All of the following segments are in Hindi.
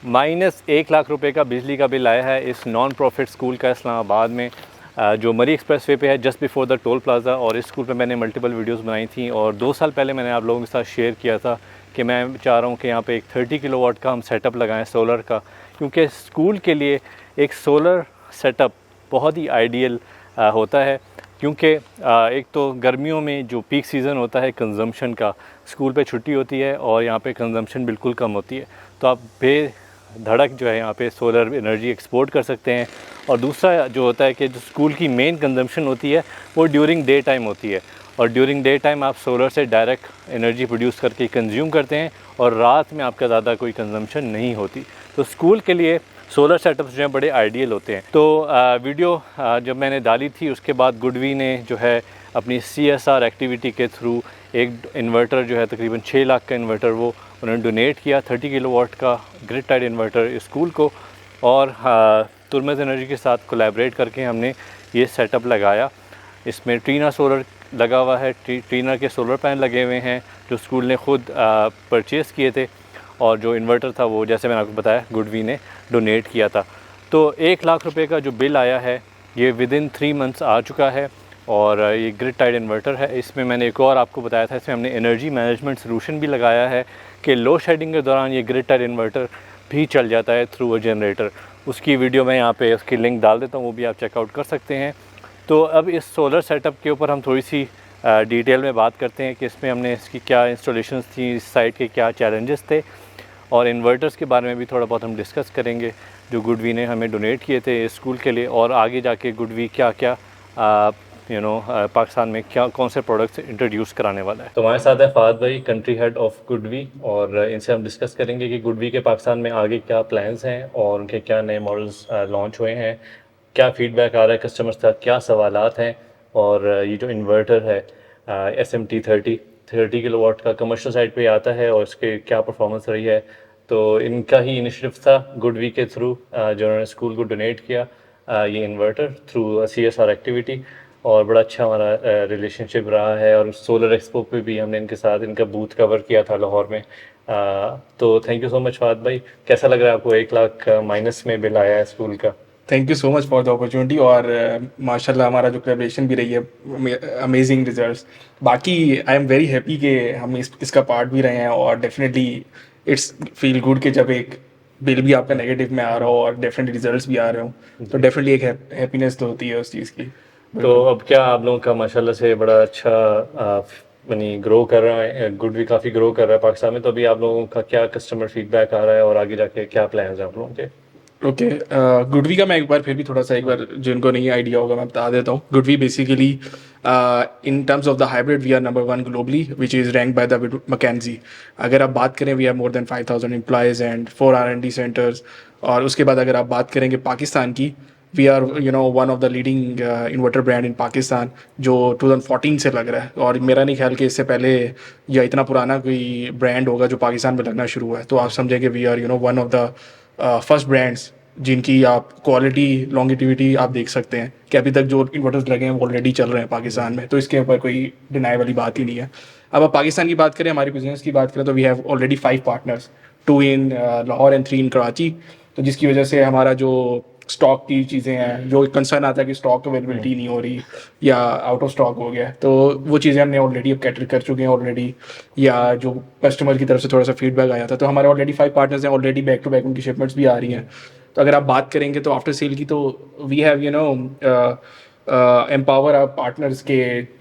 -1,00,000 रुपए का बिजली का बिल आया है इस नॉन प्रॉफिट स्कूल का इस्लामाबाद में, जो मरी एक्सप्रेसवे पे है just before the toll plaza. और इस स्कूल पे मैंने मल्टीपल वीडियोस बनाई थी और 2 साल पहले मैंने आप लोगों के साथ शेयर किया था कि मैं चाह रहा हूँ कि यहाँ पे एक 30 किलोवाट का हम सेटअप लगाएं सोलर का, क्योंकि स्कूल के लिए एक सोलर सेटअप बहुत ही आइडियल होता है। क्योंकि एक तो गर्मियों में जो पीक सीज़न होता है कंजम्पशन का, स्कूल पे छुट्टी होती है और यहाँ पे कंजम्पशन बिल्कुल कम होती है, तो आप बेधड़क जो है यहाँ पे सोलर एनर्जी एक्सपोर्ट कर सकते हैं। और दूसरा जो होता है कि जो स्कूल की मेन कंजम्पशन होती है वो ड्यूरिंग डे टाइम होती है, और ड्यूरिंग डे टाइम आप सोलर से डायरेक्ट एनर्जी प्रोड्यूस करके कंज्यूम करते हैं और रात में आपका ज़्यादा कोई कंजम्पशन नहीं होती। तो स्कूल के लिए सोलर सेटअप्स जो हैं बड़े आइडियल होते हैं। तो वीडियो जब मैंने डाली थी उसके बाद गुडवी ने जो है अपनी CSR एक्टिविटी के थ्रू एक इन्वर्टर जो है तकरीबन 6 लाख का इन्वर्टर वो उन्होंने डोनेट किया, 30 किलोवाट का ग्रिड टाइड इन्वर्टर स्कूल को। और तुर्मज़ एनर्जी के साथ कोलैबोरेट करके हमने ये सेटअप लगाया। इसमें ट्रीना सोलर लगा हुआ है, ट्रीना के सोलर पैनल लगे हुए हैं जो स्कूल ने ख़ुद परचेज़ किए थे, और जो इन्वर्टर था वो जैसे मैंने आपको बताया गुडवी ने डोनेट किया था। तो 1,00,000 रुपए का जो बिल आया है ये विदिन 3 मंथ्स आ चुका है, और ये ग्रिड टाइड इन्वर्टर है। इसमें मैंने एक और आपको बताया था, इसमें हमने एनर्जी मैनेजमेंट सॉल्यूशन भी लगाया है कि लो शेडिंग के दौरान ये ग्रिड टाइड इन्वर्टर भी चल जाता है थ्रू अ जनरेटर। उसकी वीडियो मैं यहाँ पे उसकी लिंक डाल देता हूँ, वो भी आप चेकआउट कर सकते हैं। तो अब इस सोलर सेटअप के ऊपर हम थोड़ी सी डिटेल में बात करते हैं कि इसमें हमने इसकी क्या इंस्टॉलेशंस थी, इस साइट के क्या चैलेंजेस थे, और इन्वर्टर्स के बारे में भी थोड़ा बहुत हम डिस्कस करेंगे जो गुडवी ने हमें डोनेट किए थे स्कूल के लिए, और आगे जाके गुडवी क्या क्या पाकिस्तान में क्या कौन से प्रोडक्ट्स इंट्रोड्यूस कराने वाला है। तो हमारे साथ है फ़ाद भाई, कंट्री हेड ऑफ गुडवी, और इनसे हम डिस्कस करेंगे कि गुडवी के पाकिस्तान में आगे क्या प्लान्स हैं और उनके क्या नए मॉडल्स लॉन्च हुए हैं, क्या फ़ीडबैक आ रहा है कस्टमर्स का, क्या सवालात हैं, और ये जो इन्वर्टर है SMT 30 किलोवाट का कमर्शियल साइड पे आता है और इसके क्या परफॉर्मेंस रही है। तो इनका ही इनिशिएटिव था गुडवी के थ्रू जो उन्होंने स्कूल को डोनेट किया ये इन्वर्टर थ्रू CSR एक्टिविटी, और बड़ा अच्छा हमारा रिलेशनशिप रहा है। और सोलर एक्सपो पे भी हमने इनके साथ इनका बूथ कवर किया था लाहौर में। तो थैंक यू सो मच फ़ाद भाई, कैसा लग रहा है आपको 1,00,000 माइनस में बिल आया है स्कूल का? Thank you so much for the opportunity. और माशाल्लाह हमारा जो कोलैबोरेशन भी रही है, अमेजिंग रिजल्ट्स। बाकी आई एम वेरी हैप्पी कि हम इसका पार्ट भी रहे हैं, और डेफिनेटली इट्स फील गुड कि जब एक बिल भी आपका नेगेटिव में आ रहा हो और डेफिनेटली रिजल्ट्स भी आ रहे हो, तो डेफिनेटली एक हैप्पीनेस तो होती है उस चीज़ की। तो अब क्या आप लोगों का माशाल्लाह से बड़ा अच्छा यानी ग्रो कर रहा है, गुड भी काफ़ी ग्रो कर रहा है पाकिस्तान में, तो अभी आप लोगों का क्या कस्टमर फीडबैक आ रहा है और आगे जाके क्या प्लान्स हैं आप लोगों के? ओके, गुडवी का मैं एक बार फिर भी थोड़ा सा एक बार जिनको नहीं आइडिया होगा मैं बता देता हूँ। GoodWe basically in terms of the hybrid we are number 1 globally which is rank by the McKinsey. अगर आप बात करें we have more than 5,000 employees and 4 R&D centres. और उसके बाद अगर आप बात करेंगे पाकिस्तान की, we are one of the leading inverter brand in Pakistan, जो 2014 से लग रहा है। और मेरा नहीं ख्याल कि इससे पहले या इतना पुराना कोई ब्रांड होगा जो पाकिस्तान में लगना शुरू हुआ है। तो आप समझेंगे we are one of the first brands जिनकी आप क्वालिटी लॉन्गिटिविटी आप देख सकते हैं कि अभी तक जो इन्वर्टर्स लगे हैं वो ऑलरेडी चल रहे हैं पाकिस्तान में। तो इसके ऊपर कोई डिनाई वाली बात ही नहीं है। अब आप पाकिस्तान की बात करें, हमारी बिजनेस की बात करें, तो we have already 5 partners, 2 in Lahore and 3 in Karachi. तो जिसकी वजह से हमारा जो स्टॉक की चीज़ें हैं, जो कंसर्न आता है कि स्टॉक अवेलेबिलिटी नहीं हो रही या आउट ऑफ स्टॉक हो गया, तो वो चीज़ें हमने ऑलरेडी अब कैटर कर चुके हैं ऑलरेडी, या जो कस्टमर की तरफ से थोड़ा सा फीडबैक आया था। तो हमारे ऑलरेडी 5 पार्टनर्स हैं, ऑलरेडी बैक टू बैक उनकी शिपमेंट्स भी आ रही हैं। तो अगर आप बात करेंगे तो आफ्टर सेल की, तो we have empower our partners के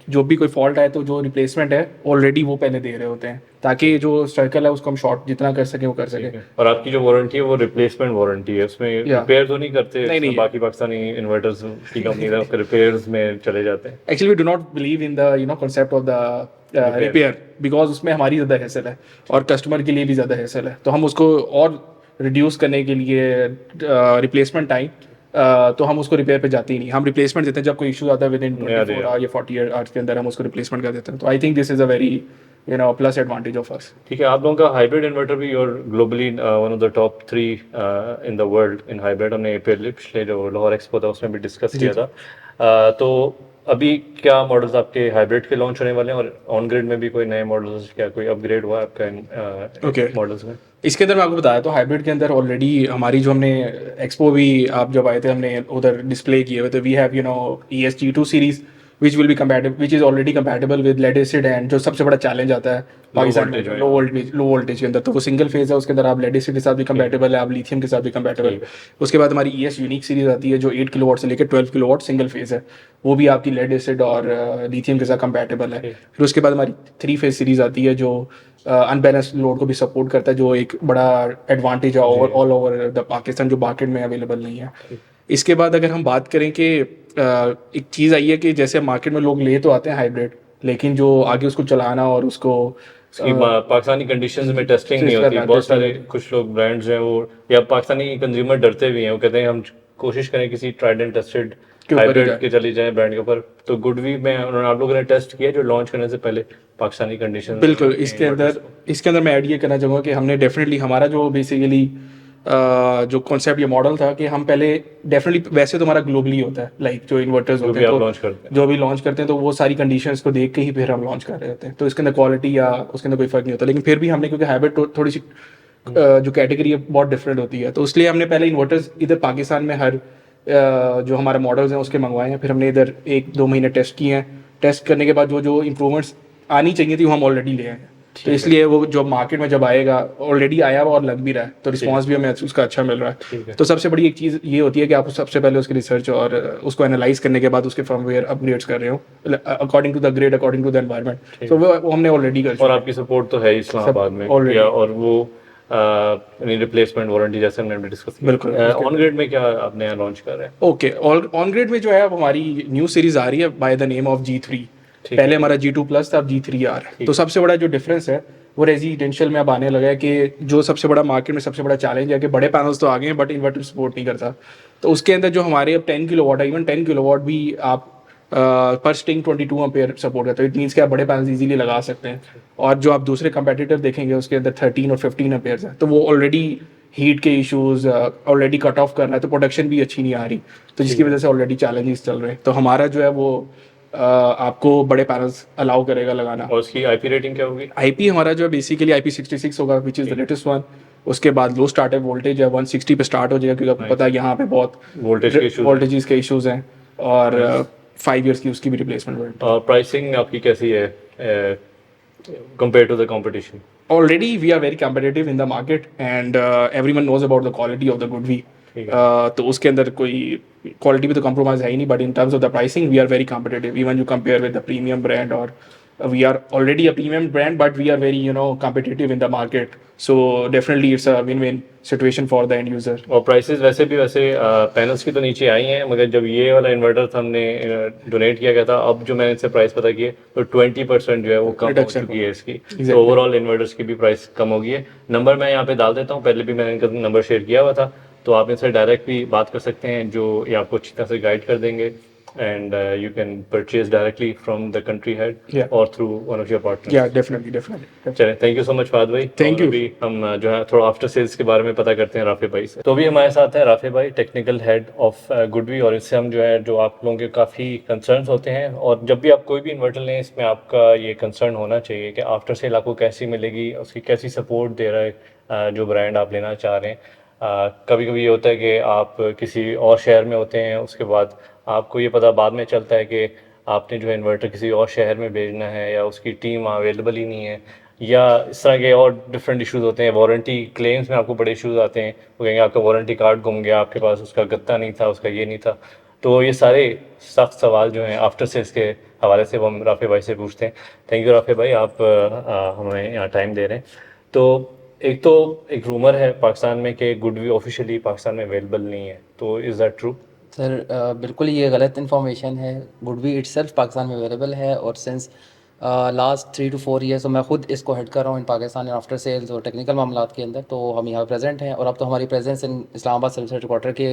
जो भी कोई फॉल्ट आए तो जो रिप्लेसमेंट है ऑलरेडी वो पहले दे रहे होते हैं, ताकि जो सर्कल है उसको हम शॉर्ट जितना कर सके वो कर सके। और आपकी जो वारंटी है वो रिप्लेसमेंट वारंटी है, उसमें रिपेयर तो नहीं करते? नहीं, बाकी पाकिस्तानी इन्वर्टर्स की कंपनी है उसके रिपेयर्स में चले जाते हैं। Actually we do not believe in the concept of the repair, because उसमें हमारी ज़्यादा हैसल है और कस्टमर के लिए भी ज़्यादा हैसल है। तो हम उसको और रिड्यूस करने के लिए रिप्लेसमेंट टाइम, तो हम उसको रिपेयर पे जाते ही नहीं, हम रिप्लेसमेंट देते हैं जब कोई इशू आता है विद इन 24 आवर या 40 आवर्स के अंदर हम उसको रिप्लेसमेंट कर देते हैं। तो I think this is a very plus advantage of us. ठीक है, आप लोगों का हाइब्रिड इन्वर्टर भी और globally one of the top 3 in the world in hybrid. हमने पिछले जो लाहौर एक्सपो था उसमें भी डिस्कस किया था। तो अभी क्या मॉडल्स आपके हाइब्रिड के लॉन्च होने वाले हैं, और ऑन ग्रिड में भी कोई नए मॉडल्स, क्या कोई अपग्रेड हुआ है आपका ओके, मॉडल्स में? इसके अंदर मैं आपको बताया तो हाइब्रिड के अंदर ऑलरेडी हमारी जो हमने एक्सपो भी आप जब आए थे हमने उधर डिस्प्ले किए हुए थे, we have ES G2 series which will be compatible, which is already compatible with lead acid, and जो सबसे बड़ा चैलेंज आता है पाकिस्तान में voltage में। लो वोल्टेज के अंदर, तो वो सिंगल फेज है, उसके अंदर आप लेड एसिड के साथ भी कंपैटिबल है, आप लिथियम के साथ भी कंपैटिबल है। उसके बाद हमारी ES यूनिक सीरीज आती है जो 8 किलोवाट से लेकर 12 किलोवाट सिंगल फेज है, वो भी आपकी लेड एसिड और लिथियम के साथ कंपैटिबल है। फिर उसके बाद हमारी 3 फेज सीरीज आती है जो अनबैलेंस्ड लोड को भी सपोर्ट करता है, जो एक बड़ा एडवांटेज है ऑल ओवर द पाकिस्तान, जो मार्केट में अवेलेबल नहीं है। इसके बाद अगर हम बात करें कि एक चीज़ आई है कि जैसे मार्केट में लोग ले तो आते हैं हाइब्रिड, लेकिन जो आगे उसको चलाना और उसको इसकी पाकिस्तानी कंडीशंस में टेस्टिंग नहीं होती। बहुत सारे कुछ लोग ब्रांड्स हैं वो, या पाकिस्तानी कंज्यूमर डरते भी हैं, वो कहते हैं हम कोशिश करें किसी ट्राइड एंड टेस्टेड हाइब्रिड के चली जाए ब्रांड के ऊपर। तो गुडवी में उन्होंने, आप लोगों ने टेस्ट किया जो लॉन्च करने से पहले पाकिस्तानी कंडीशन? बिल्कुल। इसके अंदर मैं ऐड ये करना चाहूँगा कि हमने डेफिनेटली हमारा जो बेसिकली जो कॉन्सेप्ट ये मॉडल था कि हम पहले डेफिनेटली, वैसे तो हमारा ग्लोबली होता है, लाइक जो इन्वर्टर्स होते हैं लॉन्च करते जो भी लॉन्च करते हैं तो वो सारी कंडीशंस को देख के ही फिर हम लॉन्च कर रहे होते हैं, तो इसके अंदर क्वालिटी या उसके अंदर कोई फर्क नहीं होता। लेकिन फिर भी हमने, क्योंकि हाइब्रिड थोड़ी सी जो कैटेगरी है बहुत डिफरेंट होती है, तो इसलिए हमने पहले इन्वर्टर्स इधर पाकिस्तान में हर जो हमारे मॉडल्स हैं उसके मंगवाए हैं, फिर हमने इधर 1-2 महीने टेस्ट किए हैं। टेस्ट करने के बाद जो जो इंप्रूवमेंट्स आनी चाहिए थी वो हम ऑलरेडी ले आए हैं, तो इसलिए वो जो मार्केट में जब आएगा ऑलरेडी आया हुआ और लग भी रहा है, तो रिस्पांस भी हमें उसका अच्छा मिल रहा है। तो सबसे बड़ी एक चीज़ ये होती है कि आप सबसे पहले उसकी रिसर्च और उसको एनालाइज करने के बाद उसके फर्मवेयर अपग्रेड्स कर रहे हो according to the grade, according to the environment, तो वो हमने ऑलरेडी कर और आपकी सपोर्ट तो है इस्लामाबाद में already। और वो रिप्लेसमेंट वारंटी जैसे हमने डिस्कस किया। बिल्कुल। ऑन ग्रिड में क्या आप नया लॉन्च कर रहे हैं? ओके, ऑन ग्रिड में जो है वो हमारी न्यू सीरीज आ रही है by the name of G3। पहले हमारा G2 प्लस था, अब G3 आ रहा है। तो सबसे बड़ा जो डिफरेंस है वो रेजिडेंशियल में अब आने लगा है कि जो सबसे बड़ा मार्केट में सबसे बड़ा चैलेंज है कि बड़े पैनल्स तो आ गए हैं बट इन्वर्टर सपोर्ट नहीं करता, तो उसके अंदर जो हमारे अब 10 किलोवाट है, इवन 10 किलोवाट भी आप पर स्टिंग 22 एम्पेयर सपोर्ट करता है। इट मीन्स कि आप बड़े पैनल्स इजीली लगा सकते हैं, और जो आप दूसरे कंपेटिटर देखेंगे उसके अंदर 13 और 15 एम्पेयर है, तो वो ऑलरेडी हीट के इश्यूज ऑलरेडी कट ऑफ कर रहा है, तो प्रोडक्शन भी अच्छी नहीं आ रही, तो जिसकी वजह से ऑलरेडी चैलेंजेस चल रहे हैं। तो हमारा जो है वो आपको बड़े पैनल्स अलाउ करेगा लगाना। और उसकी आईपी रेटिंग क्या होगी? आईपी हमारा जो है बेसिकली IP66 होगा, which is the latest one. उसके बाद लो स्टार्ट है, वोल्टेज है 160 पे स्टार्ट हो जाएगा, क्योंकि आपको पता है यहाँ पे बहुत वोल्टेज के इश्यूज हैं, और 5 ईयर्स की उसकी भी रिप्लेसमेंट वारंटी। और प्राइसिंग आपकी कैसी है compare to the competition? Already we are very competitive in the market, and everyone knows about the quality of the GoodWe. तो उसके अंदर कोई क्वालिटी भी तो कॉम्प्रोमाइज है ही नहीं, but in terms of the pricing we are very competitive, even you compare with the premium brand, और we are already a premium brand but we are very competitive in the market, so definitely it's a win-win situation for the end user। और प्राइसेस वैसे पैनल्स की तो नीचे आई हैं, मगर जब ये वाला इन्वर्टर हमने डोनेट किया गया था, अब जो मैंने इससे प्राइस पता किए तो 20% जो है वो कम हो चुकी है इसकी। तो ओवरऑल इन्वर्टर्स की भी प्राइस कम होगी है। नंबर मैं यहाँ पे डाल देता हूँ, पहले भी मैंने इनका नंबर शेयर किया हुआ था, तो आप इनसे डायरेक्ट भी बात कर सकते हैं, जो ये आपको अच्छी तरह से गाइड कर देंगे, and you can purchase directly from the country head or through one of your partners। Yeah, definitely। चलें, thank you so much Fahad भाई। Thank you. अभी हम जो है थोड़ा आफ्टर सेल्स के बारे में पता करते हैं राफे भाई से। तो अभी हमारे साथ है राफे भाई, टेक्निकल हेड ऑफ गुडवी, और इससे हम जो है जो आप लोगों के काफ़ी कंसर्न्स होते हैं, और जब भी आप कोई भी इन्वर्टर लें इसमें आपका ये कंसर्न होना चाहिए कि आफ्टर सेल आपको कैसी मिलेगी, उसकी कैसी सपोर्ट दे रहा है जो ब्रांड आप लेना चाह रहे हैं। कभी कभी ये होता है कि आप किसी और शहर में होते हैं, उसके बाद आपको ये पता बाद में चलता है कि आपने जो है इन्वर्टर किसी और शहर में भेजना है, या उसकी टीम अवेलेबल ही नहीं है, या इस तरह के और डिफरेंट इश्यूज होते हैं। वारंटी क्लेम्स में आपको बड़े इश्यूज आते हैं, वो कहेंगे आपका वारंटी कार्ड गुम गया, आपके पास उसका गत्ता नहीं था, उसका ये नहीं था। तो ये सारे सख्त सवाल जो हैं आफ्टर सेल्स के हवाले से वो हम राफे भाई से पूछते हैं। थैंक यू राफे भाई, आप हमें यहाँ टाइम दे रहे हैं। तो एक रूमर है पाकिस्तान में कि गुडवी ऑफिशियली पाकिस्तान में अवेलेबल नहीं है, तो इज़ दैट ट्रू? सर बिल्कुल ये गलत इन्फॉर्मेशन है। गुडवी इटसेल्फ पाकिस्तान में अवेलेबल है, और सिंस लास्ट 3 to 4 ईयर्स तो मैं खुद इसको हेड कर रहा हूँ इन पाकिस्तान आफ्टर सेल्स और टेक्निकल मामलात के अंदर। तो हम यहाँ प्रेजेंट हैं और अब तो हमारी presence in Islamabad service headquarter के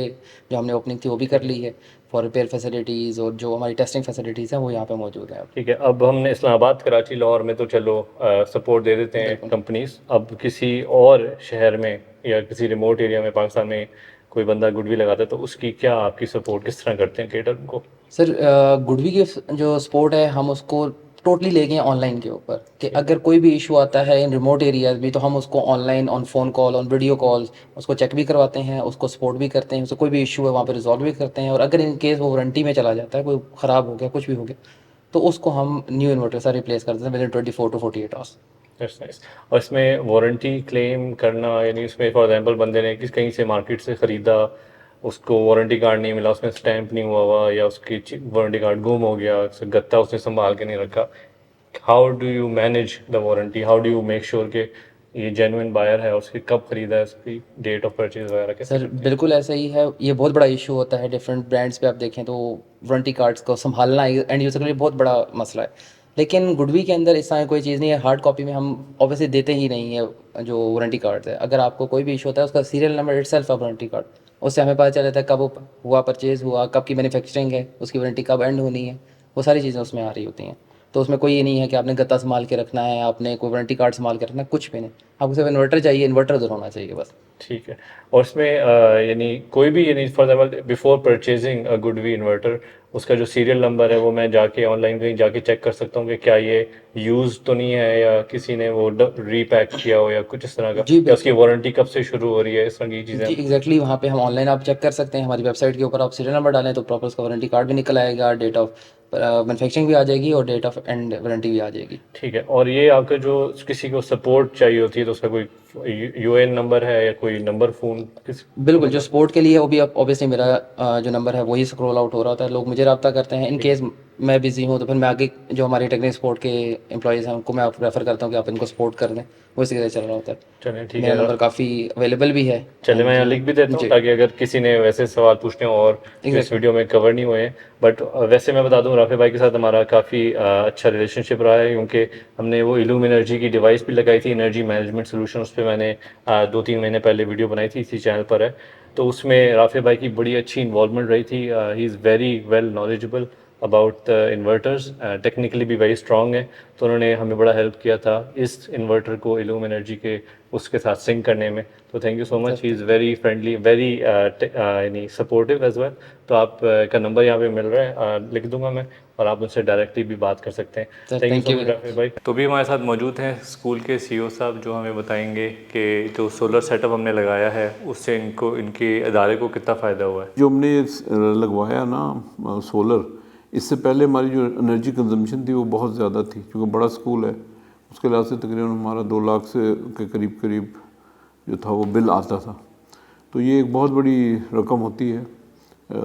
जो हमने ओपनिंग थी वो भी कर ली है फॉर रिपेयर फैसिलिटीज़, और जो हमारी टेस्टिंग फैसिलिटीज़ हैं वो यहाँ पे मौजूद हैं अब। ठीक है, अब हमने इस्लामाबाद, कराची, लाहौर में तो चलो सपोर्ट दे देते हैं बिल्कुल कंपनीज, अब किसी और शहर में या किसी रिमोट एरिया में पाकिस्तान में कोई बंदा गुडवी लगाता है तो उसकी क्या आपकी सपोर्ट किस तरह करते हैं केटर को? सर, गुडवी की जो स्पोर्ट है हम उसको टोटली ले गए ऑनलाइन के ऊपर कि अगर कोई भी इशू आता है इन रिमोट एरियाज भी तो हम उसको online on phone call on video calls उसको चेक भी करवाते हैं, उसको सपोर्ट भी करते हैं, उसको कोई भी इशू है वहाँ पे रिजॉल्व भी करते हैं। और अगर इन केस वो वारंटी में चला जाता है, कोई ख़राब हो गया कुछ भी हो गया, तो उसको हम न्यू इन्वर्टर से रिप्लेस कर देते हैं with in 24 to 48 hours. That's nice. और इसमें वारंटी क्लेम करना, यानी उसमें फॉर एग्जांपल बंदे ने किस कहीं से मार्केट से ख़रीदा, उसको वारंटी कार्ड नहीं मिला, उसमें स्टैंप नहीं हुआ हुआ, या उसकी वारंटी कार्ड गुम हो गया, गत्ता उसने संभाल के नहीं रखा, how do you manage the warranty, how do you make sure कि ये जेन्युइन बायर है, उसकी कब ख़रीदा है, उसकी डेट ऑफ परचेज वगैरह कैसे सर करते हैं? बिल्कुल ऐसा ही है, ये बहुत बड़ा इशू होता है डिफरेंट ब्रांड्स पे आप देखें तो वारंटी कार्ड्स को संभालना एंड यूज़र के लिए बहुत बड़ा मसला है। लेकिन गुडवी के अंदर इस तरह कोई चीज़ नहीं है, हार्ड कॉपी में हम ऑब्वियसली देते ही नहीं है जो वारंटी कार्ड्स है। अगर आपको कोई भी इशू होता है उसका सीरियल नंबर इटसेल्फ है वारंटी कार्ड, उससे हमें पता चल जाता है कब वो हुआ, परचेज़ हुआ, कब की मैन्युफैक्चरिंग है, उसकी वारंटी कब एंड होनी है, वो सारी चीज़ें उसमें आ रही होती हैं। तो उसमें कोई ये नहीं है कि आपने गत्ता संभाल के रखना है, आपने कोई वारंटी कार्ड संभाल के रखना है, कुछ भी नहीं। आपको सिर्फ इन्वर्टर चाहिए, इन्वर्टर उधर होना चाहिए बस। ठीक है। और इसमें यानी कोई भी, यानी for example before purchasing a GoodWe inverter, उसका जो सीरियल नंबर है वो मैं जाके ऑनलाइन कहीं जाके चेक कर सकता हूँ कि क्या ये यूज़ तो नहीं है या किसी ने वो रीपैक किया हो या कुछ इस तरह का, जी या उसकी बिल्कुल। वारंटी कब से शुरू हो रही है, इस तरह की चीज़ें? जी एग्जैक्टली, वहाँ पे हम ऑनलाइन आप चेक कर सकते हैं, हमारी वेबसाइट के ऊपर आप सीरियल नंबर डालें तो प्रॉपर उसका वारंटी कार्ड भी निकल आएगा, डेट ऑफ मैन्युफैक्चरिंग भी आ जाएगी और डेट ऑफ एंड वारंटी भी आ जाएगी। ठीक है। और ये आपका जो किसी को सपोर्ट चाहिए होती है तो उसका कोई यूएन नंबर है या कोई नंबर फ़ोन किस? बिल्कुल, जो सपोर्ट के लिए वो भी ऑब्वियसली मेरा जो नंबर है वही स्क्रॉल आउट हो रहा होता है, लोग मुझे रब्ता करते हैं। इन केस मैं बिज़ी हूँ तो फिर मैं आगे जो हमारे टेक्निकल सपोर्ट के एम्प्लॉयज़ हैं उनको मैं आप रेफ़र करता हूँ कि आप इनको सपोर्ट कर दें, वो इसी तरह चल रहा होता है। चलें ठीक मेरा है। नंबर काफ़ी अवेलेबल भी है। चले, मैं एंड यहाँ लिख भी देता हूँ जी ताकि अगर किसी ने वैसे सवाल पूछने हो और जो इस एग्जैक्टली। वीडियो में कवर नहीं हुए हैं। बट वैसे मैं बता दूँ, राफे भाई के साथ हमारा काफ़ी अच्छा रिलेशनशिप रहा है, क्योंकि हमने वो इलूम एनर्जी की डिवाइस भी लगाई थी, एनर्जी मैनेजमेंट सोल्यूशन, उस पर मैंने 2-3 महीने पहले वीडियो बनाई थी, इसी चैनल पर है। तो उसमें राफे भाई की बड़ी अच्छी इन्वॉल्वमेंट रही थी। He is very well knowledgeable about the inverters, technically भी वेरी स्ट्रॉन्ग है। तो उन्होंने हमें बड़ा हेल्प किया था इस इन्वर्टर को इलूम एनर्जी के उसके साथ सिंक करने में। तो thank you so much, he is very friendly, very यानी सपोर्टिव एज वेल। तो आप का नंबर यहाँ पे मिल रहा है, लिख दूंगा मैं, और आप उनसे डायरेक्टली भी बात कर सकते हैं। Sir thank you thank so you. Much Rafe भाई। तो भी हमारे साथ मौजूद हैं स्कूल के सीईओ साहब, जो हमें बताएंगे कि जो सोलर सेटअप हमने लगाया है उससे इनको, इनके इदारे को कितना फ़ायदा हुआ है। जो हमने लगवाया ना सोलर, इससे पहले हमारी जो एनर्जी कंजम्पशन थी वो बहुत ज़्यादा थी, क्योंकि बड़ा स्कूल है। उसके लिहाज से तकरीबन हमारा 2 लाख से के करीब करीब जो था वो बिल आता था। तो ये एक बहुत बड़ी रकम होती है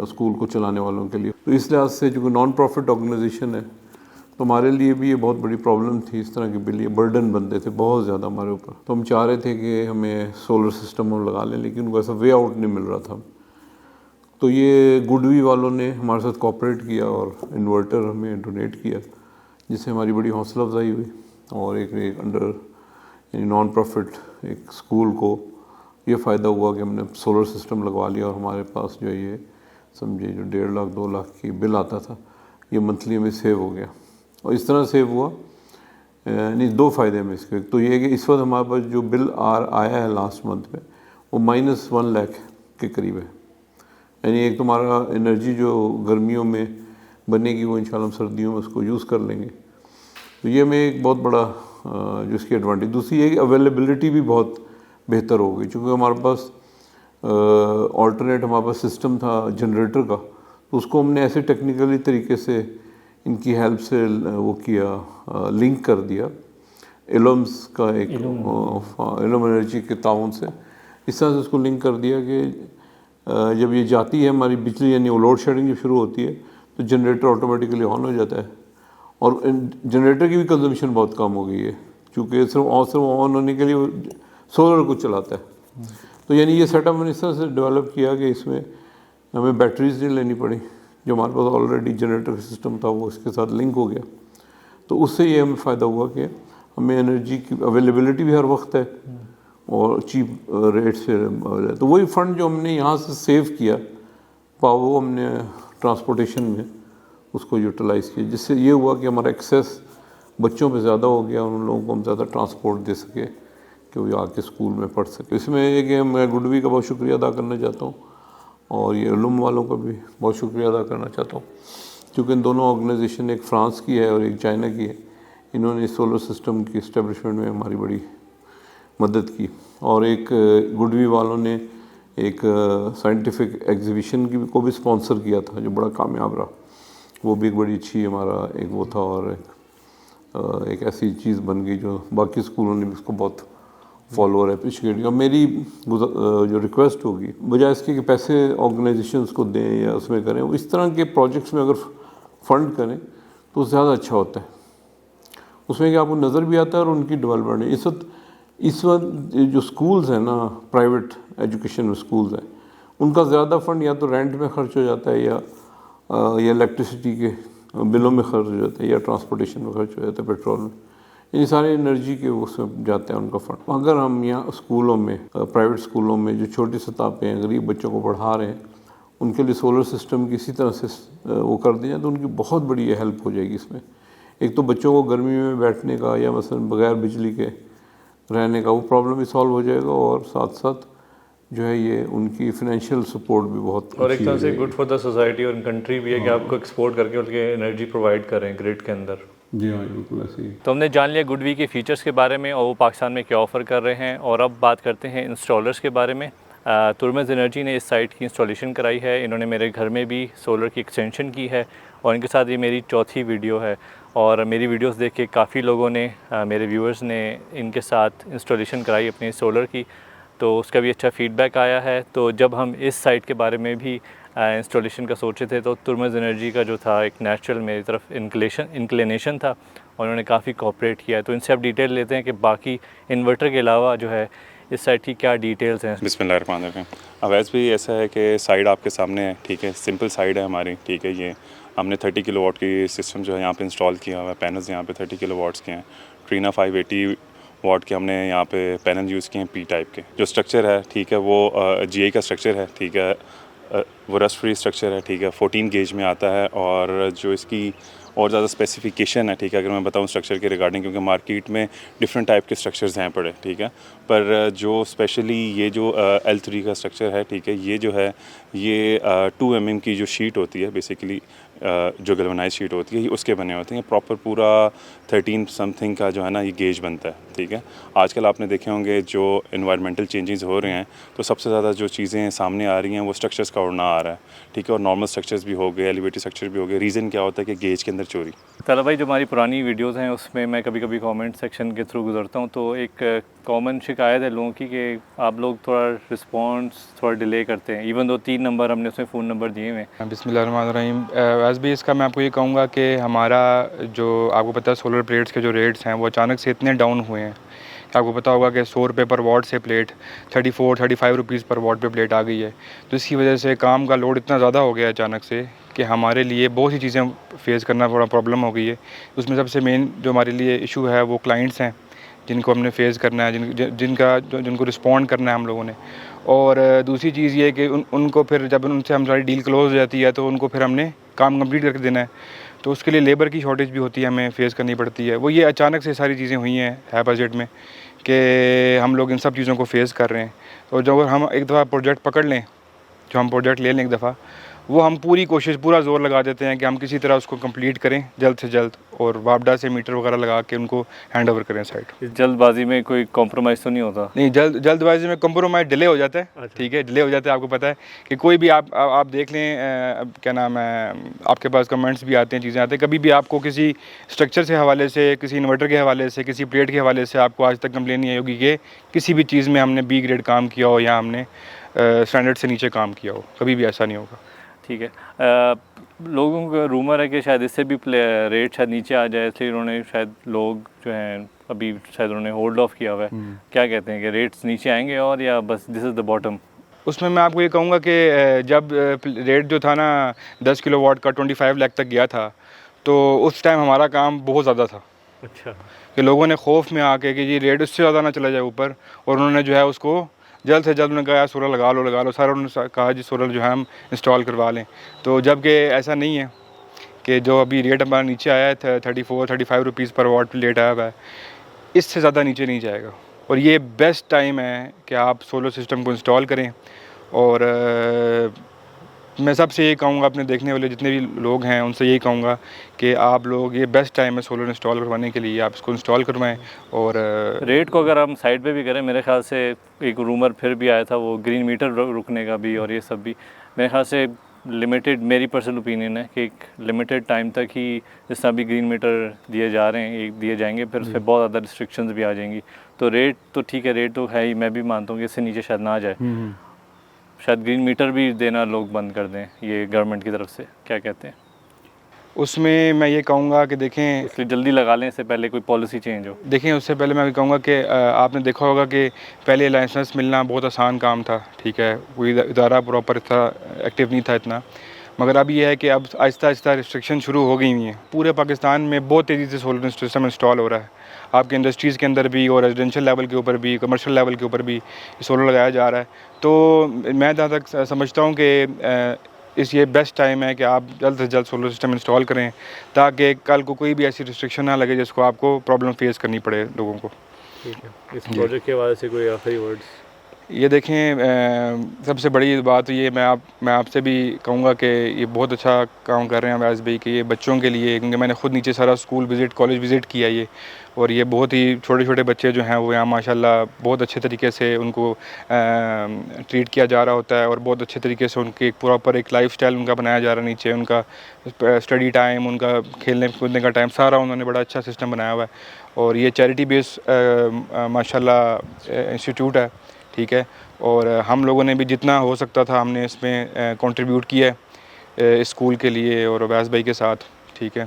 स्कूल को चलाने वालों के लिए। तो इस लिहाज से जो नॉन प्रॉफिट ऑर्गेनाइजेशन है, तो हमारे लिए भी ये बहुत बड़ी प्रॉब्लम थी। इस तरह के बिल, ये बर्डन बनते थे बहुत ज़्यादा हमारे ऊपर। तो हम चाह रहे थे कि हमें सोलर सिस्टम हम लगा लें, लेकिन उनको ऐसा वे आउट नहीं मिल रहा था। तो ये गुडवी वालों ने हमारे साथ कोऑपरेट किया और इन्वर्टर हमें डोनेट किया, जिससे हमारी बड़ी हौसला अफजाई हुई। और एक अंडर यानी नॉन प्रॉफिट एक स्कूल को ये फ़ायदा हुआ कि हमने सोलर सिस्टम लगवा लिया, और हमारे पास जो ये समझिए जो 1.5 लाख 2 लाख की बिल आता था, ये मंथली हमें सेव हो गया। और इस तरह सेव हुआ, यानी 2 फ़ायदे में इसके। तो ये कि इस वक्त हमारे पास जो बिल आया है लास्ट मंथ में, वो -1 लाख के करीब है। यानी एक तुम्हारा एनर्जी जो गर्मियों में बनेगी वो इंशाल्लाह हम सर्दियों में उसको यूज़ कर लेंगे। तो ये में एक बहुत बड़ा जो इसकी एडवांटेज। दूसरी ये कि अवेलेबिलिटी भी बहुत बेहतर हो गई, चूँकि हमारे पास ऑल्टरनेट हमारे पास सिस्टम था जनरेटर का, तो उसको हमने ऐसे टेक्निकली तरीके से इनकी हेल्प से वो किया, लिंक कर दिया इलम्स का एक इलम एनर्जी के ताउन से। इस तरह से उसको लिंक कर दिया कि जब ये जाती है हमारी बिजली, यानी वो लोड शेडिंग जब शुरू होती है तो जनरेटर ऑटोमेटिकली ऑन हो जाता है। और जनरेटर की भी कंजम्पशन बहुत कम हो गई है, चूँकि सिर्फ ऑन होने के लिए सोलर को चलाता है। तो यानी ये सेटअप मैंने इस तरह से डेवलप किया कि इसमें हमें बैटरीज नहीं लेनी पड़ी, जो हमारे पास ऑलरेडी जनरेटर सिस्टम था वो इसके साथ लिंक हो गया। तो उससे ये हमें फ़ायदा हुआ कि हमें एनर्जी की अवेलेबिलिटी भी हर वक्त है और चीप रेट से। तो वही फंड जो हमने यहाँ से सेव किया वो हमने ट्रांसपोर्टेशन में उसको यूटिलाइज़ किया, जिससे ये हुआ कि हमारा एक्सेस बच्चों पे ज़्यादा हो गया और उन लोगों को हम ज़्यादा ट्रांसपोर्ट दे सके कि वो आके स्कूल में पढ़ सके। इसमें एक मैं गुडवी का बहुत शुक्रिया अदा करना चाहता हूँ और ये उलूम वालों का भी बहुत शुक्रिया अदा करना चाहता हूँ, क्योंकि इन दोनों ऑर्गेनाइजेशन, एक फ़्रांस की है और एक चाइना की है, इन्होंने इस सोलर सिस्टम की इस्टेब्लिशमेंट में हमारी बड़ी मदद की। और एक गुडवी वालों ने एक साइंटिफिक एग्जीबिशन को भी स्पॉन्सर किया था जो बड़ा कामयाब रहा। वो भी एक बड़ी अच्छी हमारा एक वो था और एक ऐसी चीज़ बन गई जो बाकी स्कूलों ने भी उसको बहुत फॉलो और अप्रिशिएट किया। मेरी जो रिक्वेस्ट होगी, बजाय इसके कि पैसे ऑर्गेनाइजेशंस को दें या उसमें करें, वो इस तरह के प्रोजेक्ट्स में अगर फंड करें तो ज़्यादा अच्छा होता है। उसमें कि आपको नज़र भी आता है और उनकी डेवलपमेंट है। इस वक्त जो स्कूल्स हैं ना, प्राइवेट एजुकेशन में स्कूल्स हैं, उनका ज़्यादा फंड या तो रेंट में खर्च हो जाता है या इलेक्ट्रिसिटी के बिलों में खर्च हो जाता है या ट्रांसपोर्टेशन में खर्च हो जाता है, पेट्रोल में। ये सारे एनर्जी के उसमें जाते हैं उनका फंड। अगर हम यहाँ स्कूलों में, प्राइवेट स्कूलों में जो छोटी सतह पे हैं, गरीब बच्चों को पढ़ा रहे हैं, उनके लिए सोलर सिस्टम की इसी तरह से वो कर दिया तो उनकी बहुत बड़ी हेल्प हो जाएगी इसमें। एक तो बच्चों को गर्मी में बैठने का या मसलन बगैर बिजली के रहने का वो प्रॉब्लम भी सॉल्व हो जाएगा और साथ साथ जो है ये उनकी फाइनेंशियल सपोर्ट भी बहुत और एक तरह से गुड फॉर द सोसाइटी और कंट्री भी है कि आपको एक्सपोर्ट करके उनके एनर्जी प्रोवाइड करें ग्रिड के अंदर। जी हाँ, बिल्कुल ऐसे ही। तो हमने जान लिया गुडवी के फीचर्स के बारे में और वो पाकिस्तान में क्या ऑफ़र कर रहे हैं। और अब बात करते हैं इंस्टॉलर्स के बारे में। तुर्मज़ एनर्जी ने इस साइट की इंस्टॉलेशन कराई है। इन्होंने मेरे घर में भी सोलर की एक्सटेंशन की है और इनके साथ ये मेरी चौथी वीडियो है। और मेरी वीडियोस देख के काफ़ी लोगों ने, मेरे व्यूअर्स ने इनके साथ इंस्टॉलेशन कराई अपनी सोलर की, तो उसका भी अच्छा फ़ीडबैक आया है। तो जब हम इस साइट के बारे में भी इंस्टॉलेशन का सोचे थे तो तुर्मज़ एनर्जी का जो था एक नेचुरल मेरी तरफ इंक्लिनेशन था और उन्होंने काफ़ी कोऑपरेट किया है। तो इनसे आप डिटेल लेते हैं कि बाकी इन्वर्टर के अलावा जो है इस साइट की क्या डिटेल्स हैं। बिस्मिल्लाहिर्रहमानिर्रहीम। अवैस भी ऐसा है कि साइड आपके सामने है, ठीक है, सिंपल साइड है हमारी, ठीक है। ये हमने 30 किलोवाट की सिस्टम जो है यहाँ पे इंस्टॉल किया हुआ है। पैनल्स यहाँ पे 30 किलोवाट्स के हैं। ट्रीना 580 वाट के हमने यहाँ पे पैनल यूज़ किए हैं पी टाइप के। जो स्ट्रक्चर है, ठीक है, वो GI का स्ट्रक्चर है, ठीक है, वो रस्ट फ्री स्ट्रक्चर है, ठीक है, 14 गेज में आता है। और जो इसकी और ज़्यादा स्पेसिफिकेशन है, ठीक है, अगर मैं बताऊँ स्ट्रक्चर के रिगार्डिंग, क्योंकि मार्केट में डिफरेंट टाइप के स्ट्रक्चर्स हैं पड़े, ठीक है, पर जो स्पेशली ये जो L3 का स्ट्रक्चर है, ठीक है, ये जो है ये 2 mm की जो शीट होती है बेसिकली, जो गैल्वेनाइज शीट होती है, ये उसके बने होते हैं। प्रॉपर पूरा 13 समथिंग का जो है ना ये गेज बनता है, ठीक है। आजकल आपने देखे होंगे जो इन्वायरमेंटल चेंजेस हो रहे हैं तो सबसे ज़्यादा जो चीज़ें सामने आ रही हैं वो स्ट्रक्चर्स का उड़ना आ रहा है, ठीक है, और नॉर्मल स्ट्रक्चर्स भी हो गए, एलिवेटेड स्ट्रक्चर भी हो गए। रीज़न क्या होता है कि गेज के अंदर चोरी। तला भाई, जो हमारी पुरानी वीडियोज़ हैं उसमें मैं कभी कभी कमेंट सेक्शन के थ्रू गुजरता हूँ, तो एक कॉमन शिकायत है लोगों की कि आप लोग थोड़ा रिस्पॉन्स थोड़ा डिले करते हैं, इवन दो 3 नंबर हमने उसमें फ़ोन नंबर दिए हुए हैं। बिस्मिल्लाहिर्रहमानिर्रहीम। वैसे भी इसका मैं आपको ये कहूँगा कि हमारा जो आपको पता है सोलर प्लेट्स के जो रेट्स हैं वो अचानक से इतने डाउन हुए हैं कि आपको पता होगा कि 100 रुपये पर वाट से प्लेट 34-35 रुपीज़ पर वाट पे प्लेट आ गई है। तो इसकी वजह से काम का लोड इतना ज़्यादा हो गया अचानक से कि हमारे लिए बहुत सी चीज़ें फेस करना थोड़ा प्रॉब्लम हो गई है। उसमें सबसे मेन जो हमारे लिए इशू है वो क्लाइंट्स हैं जिनको हमने फेस करना है, जिनको रिस्पॉन्ड करना है हम लोगों ने। और दूसरी चीज़ ये है कि उनको फिर जब उनसे हमारी डील क्लोज हो जाती है तो उनको फिर हमने काम कंप्लीट करके देना है, तो उसके लिए लेबर की शॉर्टेज भी होती है, हमें फेस करनी पड़ती है। वो ये अचानक से सारी चीज़ें हुई हैं है बजट में कि हम लोग इन सब चीज़ों को फेस कर रहे हैं। तो जब अगर हम एक दफ़ा प्रोजेक्ट पकड़ लें, जो हम प्रोजेक्ट ले लें एक दफ़ा, वो हम पूरी कोशिश, पूरा जोर लगा देते हैं कि हम किसी तरह उसको कंप्लीट करें जल्द से जल्द और वापडा से मीटर वगैरह लगा के उनको हैंड ओवर करें साइट। इस जल्दबाजी में कोई कॉम्प्रोमाइज़ तो नहीं होता? नहीं, जल्दबाजी में कम्प्रोमाइज़ डिले हो जाता है, ठीक है, डिले हो जाता है। आपको पता है कि कोई भी आप देख लें, क्या नाम है, आपके पास कमेंट्स भी आते हैं, चीज़ें आते हैं, कभी भी आपको किसी स्ट्रक्चर से हवाले से, किसी इन्वर्टर के हवाले से, किसी प्लेट के हवाले से आपको आज तक कंप्लेन नहीं आई होगी कि किसी भी चीज़ में हमने B ग्रेड काम किया हो या हमने स्टैंडर्ड से नीचे काम किया हो, कभी भी ऐसा नहीं होगा। ठीक है। लोगों का रूमर है कि शायद इससे भी रेट शायद नीचे आ जाए, इसलिए उन्होंने शायद लोग जो हैं अभी शायद उन्होंने होल्ड ऑफ किया हुआ है। क्या कहते हैं कि रेट्स नीचे आएंगे और या बस दिस इज़ द बॉटम? उसमें मैं आपको ये कहूँगा कि जब रेट जो था ना 10 किलोवाट का 25 लाख तक गया था, तो उस टाइम हमारा काम बहुत ज़्यादा था अच्छा। कि लोगों ने खौफ में आके कि जी रेट उससे ज़्यादा ना चला जाए ऊपर, और उन्होंने जो है उसको जल्द से जल्द उन्होंने कहा यार सोलर लगा लो सर, उन्होंने कहा जी सोलर जो है हम इंस्टॉल करवा लें। तो जबकि ऐसा नहीं है कि जो अभी रेट हमारा नीचे आया है 34-35 रुपीज़ पर वाट रेट आया हुआ है, इससे ज़्यादा नीचे नहीं जाएगा। और ये बेस्ट टाइम है कि आप सोलर सिस्टम को इंस्टॉल करें। और मैं सबसे यही कहूँगा, अपने देखने वाले जितने भी लोग हैं उनसे यही कहूँगा कि आप लोग, ये बेस्ट टाइम है सोलर इंस्टॉल करवाने के लिए, आप इसको इंस्टॉल करवाएं। और रेट को अगर हम साइड पे भी करें, मेरे ख्याल से एक रूमर फिर भी आया था वो ग्रीन मीटर रुकने का भी, और ये सब भी मेरे ख्याल से लिमिटेड, मेरी पर्सनल ओपिनियन है कि एक लिमिटेड टाइम तक ही जिस तरह भी ग्रीन मीटर दिए जा रहे हैं, एक दिए जाएंगे, फिर उस पर बहुत ज़्यादा रिस्ट्रिक्शंस भी आ जाएंगी। तो रेट तो ठीक है, रेट तो है ही, मैं भी मानता हूँ कि इससे नीचे शायद ना आ जाए। शायद ग्रीन मीटर भी देना लोग बंद कर दें, ये गवर्नमेंट की तरफ से, क्या कहते हैं? उसमें मैं ये कहूँगा कि देखें, इसलिए जल्दी लगा लें, इससे पहले कोई पॉलिसी चेंज हो। देखें उससे पहले मैं ये कहूँगा कि आपने देखा होगा कि पहले लाइसेंस मिलना बहुत आसान काम था, ठीक है, कोई इदारा प्रॉपर था, एक्टिव नहीं था इतना। मगर अब ये है कि अब आहिस्ता आहिस्ता रिस्ट्रिक्शन शुरू हो गई हुई हैं। पूरे पाकिस्तान में बहुत तेज़ी से सोलर सिस्टम इंस्टॉल हो रहा है, आपके इंडस्ट्रीज़ के अंदर भी और रेजिडेंशियल लेवल के ऊपर भी, कमर्शियल लेवल के ऊपर भी सोलर लगाया जा रहा है। तो मैं जहाँ तक समझता हूँ कि ये बेस्ट टाइम है कि आप जल्द से जल्द सोलर सिस्टम इंस्टॉल करें, ताकि कल को कोई भी ऐसी रिस्ट्रिक्शन ना लगे जिसको आपको प्रॉब्लम फेस करनी पड़े लोगों को। ठीक है, इस प्रोजेक्ट के बाद से कोई आखिरी वर्ड्स? ये देखें, सबसे बड़ी बात ये मैं आपसे भी कहूँगा कि ये बहुत अच्छा काम कर रहे हैं अवैस भाई कि ये बच्चों के लिए, क्योंकि मैंने खुद नीचे सारा स्कूल विज़िट, कॉलेज विज़िट किया ये, और ये बहुत ही छोटे छोटे बच्चे जो हैं वो यहाँ माशाल्लाह बहुत अच्छे तरीके से उनको ट्रीट किया जा रहा होता है, और बहुत अच्छे तरीके से उनके प्रॉपर एक लाइफस्टाइल उनका बनाया जा रहा है। नीचे उनका स्टडी टाइम, उनका खेलने कूदने का टाइम, सारा उन्होंने बड़ा अच्छा सिस्टम बनाया हुआ है। और ये चैरिटी बेस माशाल्लाह इंस्टीट्यूट है, ठीक है, और हम लोगों ने भी जितना हो सकता था हमने इसमें कंट्रीब्यूट किया है स्कूल के लिए और अवैस भाई के साथ, ठीक है।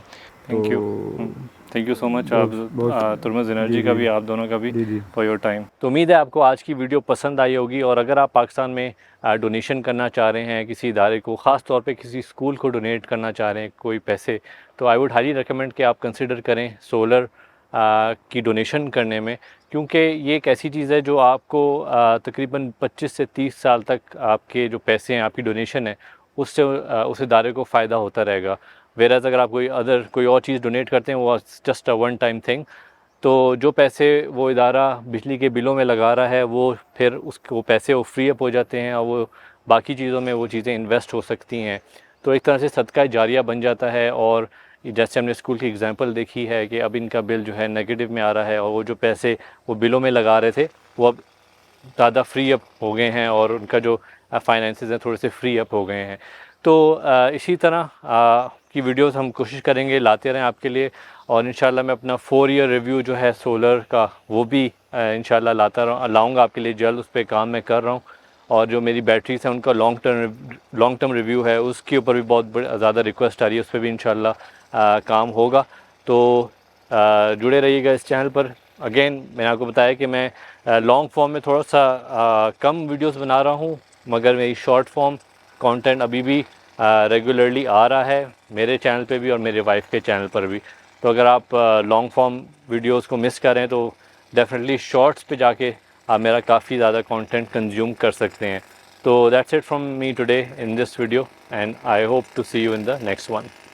थैंक यू सो मच आप तुर्मज़ एनर्जी का भी, आप दोनों का भी, फॉर योर टाइम। तो उम्मीद है आपको आज की वीडियो पसंद आई होगी, और अगर आप पाकिस्तान में डोनेशन करना चाह रहे हैं किसी इदारे को, ख़ास तौर पे किसी स्कूल को डोनेट करना चाह रहे हैं कोई पैसे, तो आई वुड हाईली रिकमेंड कि आप कंसिडर करें सोलर की डोनेशन करने में, क्योंकि ये एक ऐसी चीज़ है जो आपको तकरीबन 25 से 30 साल तक आपके जो पैसे हैं, आपकी डोनेशन है, उससे उस इदारे को फ़ायदा होता रहेगा। वेराज अगर आप कोई और चीज़ डोनेट करते हैं, वो just a one time thing, तो जो पैसे वो इदारा बिजली के बिलों में लगा रहा है, वो फिर उसको पैसे वो फ्री अप हो जाते हैं और वो बाकी चीज़ों में वो चीज़ें इन्वेस्ट हो सकती हैं। तो एक तरह से सदका जारिया बन जाता है। और जैसे हमने स्कूल की एग्जांपल देखी है कि अब इनका बिल जो है नेगेटिव में आ रहा है, और वो जो पैसे वो बिलों में लगा रहे थे वो अब ज़्यादा फ्री अप हो गए हैं, और उनका जो फाइनेंसेस हैं थोड़े से फ्री अप हो गए हैं। तो इसी तरह की वीडियोस हम कोशिश करेंगे लाते रहें आपके लिए, और इंशाल्लाह मैं अपना 4 ईयर रिव्यू जो है सोलर का वो भी इंशाल्लाह लाऊंगा आपके लिए जल्द। उस पर काम मैं कर रहा हूँ, और जो मेरी बैटरीज हैं उनका लॉन्ग टर्म रिव्यू है, उसके ऊपर भी बहुत ज़्यादा रिक्वेस्ट आ रही है, उस पर भी इंशाल्लाह काम होगा। तो जुड़े रहिएगा इस चैनल पर। अगेन मैंने आपको बताया कि मैं लॉन्ग फॉर्म में थोड़ा सा कम वीडियोस बना रहा हूँ, मगर मेरी शॉर्ट फॉर्म कंटेंट अभी भी रेगुलरली आ रहा है मेरे चैनल पे भी और मेरे वाइफ के चैनल पर भी। तो अगर आप लॉन्ग फॉर्म वीडियोस को मिस करें तो डेफिनेटली शॉर्ट्स पे जाके आप मेरा काफ़ी ज़्यादा कंटेंट कंज्यूम कर सकते हैं। तो that's it from me today in this video, and I hope to see you in the next one.